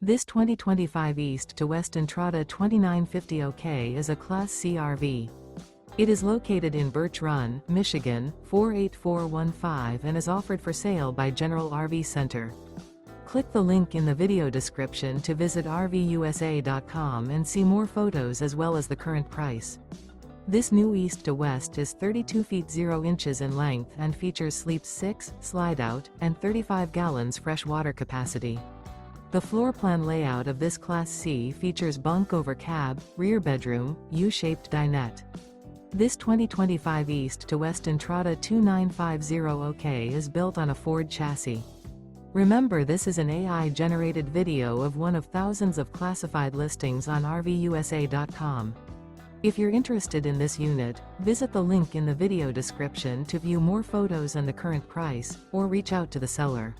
This 2025 East to West Entrada 2950 OK is a Class C RV. It is located in Birch Run, Michigan, 48415 and is offered for sale by General RV Center. Click the link in the video description to visit RVUSA.com and see more photos as well as the current price. This new East to West is 32 feet 0 inches in length and features sleeps 6, slide-out, and 35 gallons fresh water capacity. The floor plan layout of this Class C features bunk over cab, rear bedroom, U-shaped dinette. This 2025 East to West Entrada 2950 OK is built on a Ford chassis. Remember, this is an AI-generated video of one of thousands of classified listings on RVUSA.com. If you're interested in this unit, visit the link in the video description to view more photos and the current price, or reach out to the seller.